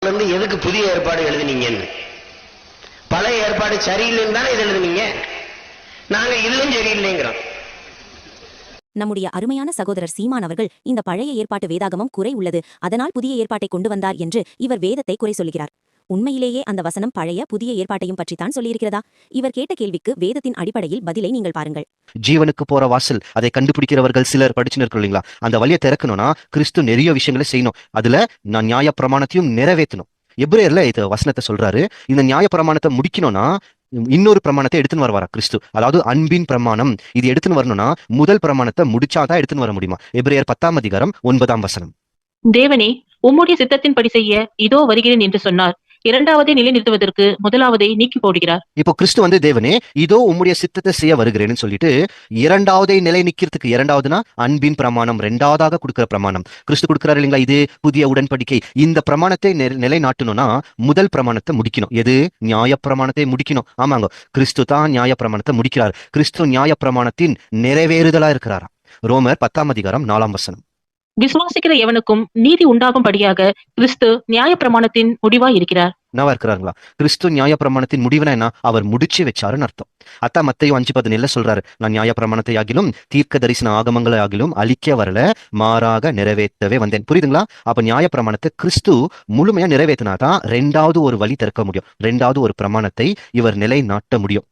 எதுக்கு புதிய ஏற்பாடு எழுதுனீங்கன்னு. பழைய ஏற்பாடு சரியில்லைன்னு தானே இது எழுதுனீங்க. நாங்க இதுவும் சரியில்லைங்கிறோம். நம்முடைய அருமையான சகோதரர் சீமான் அவர்கள் இந்த பழைய ஏற்பாட்டு வேதாகமம் குறை உள்ளது, அதனால் புதிய ஏற்பாட்டை கொண்டு வந்தார் என்று இவர் வேதத்தை குறை சொல்கிறார். உண்மையிலேயே அந்த வசனம் பழைய புதிய ஏற்பாட்டையும் பற்றித்தான் சொல்லியிருக்கிறதா? இவர் கேட்ட கேள்விக்கு வேதத்தின் அடிப்படையில் பதிலை நீங்கள் பாருங்கள். ஜீவனுக்கு போற வாசல், அதை கண்டுபிடிக்கிறவர்கள் சிலர் படிச்சுன்னு இருக்கோம் இல்லைங்களா? அந்த வழியை திறக்கணும்னா கிறிஸ்து நிறைய விஷயங்களை செய்யணும். அதுல நான் நியாய பிரமாணத்தையும் நிறைவேற்றணும். எபிரேயர்ல இது வசனத்தை சொல்றாரு. இந்த நியாய பிரமாணத்தை முடிக்கணும்னா இன்னொரு பிரமாணத்தை எடுத்துன்னு வருவாரா கிறிஸ்து, அதாவது அன்பின் பிரமாணம். இது எடுத்துன்னு வரணும்னா முதல் பிரமாணத்தை முடிச்சாதான் எடுத்துன்னு வர முடியுமா? எபிரேயர் 10:9. தேவனே, உம்முடைய சித்தத்தின்படி செய்ய இதோ வருகிறேன் என்று சொன்னார். இரண்டாவதை நிலைநிறுத்துவதற்கு முதலாவதை நீக்கி போடுகிறார். இப்போ கிறிஸ்து தேவனே இதோ உம்முடைய சித்தத்தை செய்ய வருகிறேன்னு சொல்லிட்டு இரண்டாவதை நிலை நிக்கிறதுக்கு, இரண்டாவதுனா அன்பின் பிரமாணம், ரெண்டாவதாக கொடுக்கிற பிரமாணம் கிறிஸ்து கொடுக்கிறாரு இல்லைங்களா? இது புதிய உடன்படிக்கை. இந்த பிரமாணத்தை நிலைநாட்டணும்னா முதல் பிரமாணத்தை முடிக்கணும். எது? நியாய பிரமாணத்தை முடிக்கணும். ஆமாங்க, கிறிஸ்து தான் நியாய பிரமாணத்தை முடிக்கிறார். கிறிஸ்து நியாய பிரமாணத்தின் நிறைவேறுதலா இருக்கிறாரா? ரோமர் 10:4. விசுவாசிக்கிற எவனுக்கும் நீதி உண்டாகும்படியாக கிறிஸ்து நியாய பிரமாணத்தின் முடிவாய் இருக்கிறார். என்னவா இருக்கிறாங்களா? கிறிஸ்து நியாய பிரமாணத்தின் முடிவுனா என்ன? அவர் முடிச்சு வச்சாருன்னு அர்த்தம். அத்தா மத்தேயு 5:17 சொல்றாரு, நான் நியாய பிரமாணத்தை ஆகிலும் தீர்க்க தரிசன ஆகமங்களை ஆகிலும் அழிக்க வரல, மாறாக நிறைவேற்றவே வந்தேன். புரியுதுங்களா? அப்ப நியாய பிரமாணத்தை கிறிஸ்து முழுமையா நிறைவேற்றினாதான் ரெண்டாவது ஒரு வழி திறக்க முடியும். ரெண்டாவது ஒரு பிரமாணத்தை இவர் நிலை நாட்ட முடியும்.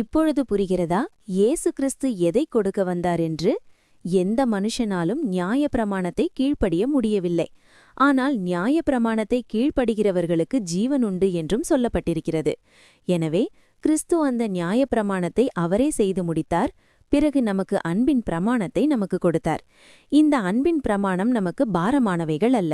இப்பொழுது புரிகிறதா இயேசு கிறிஸ்து எதை கொடுக்க வந்தார் என்று? எந்த மனுஷனாலும் நியாய பிரமாணத்தை கீழ்ப்படிய முடியவில்லை. ஆனால் நியாய பிரமாணத்தை கீழ்ப்படுகிறவர்களுக்கு ஜீவன் உண்டு என்றும் சொல்லப்பட்டிருக்கிறது. எனவே கிறிஸ்து அந்த நியாய பிரமாணத்தை அவரே செய்து முடித்தார். பிறகு நமக்கு அன்பின் பிரமாணத்தை நமக்கு கொடுத்தார். இந்த அன்பின் பிரமாணம் நமக்கு பாரமானவைகள் அல்ல.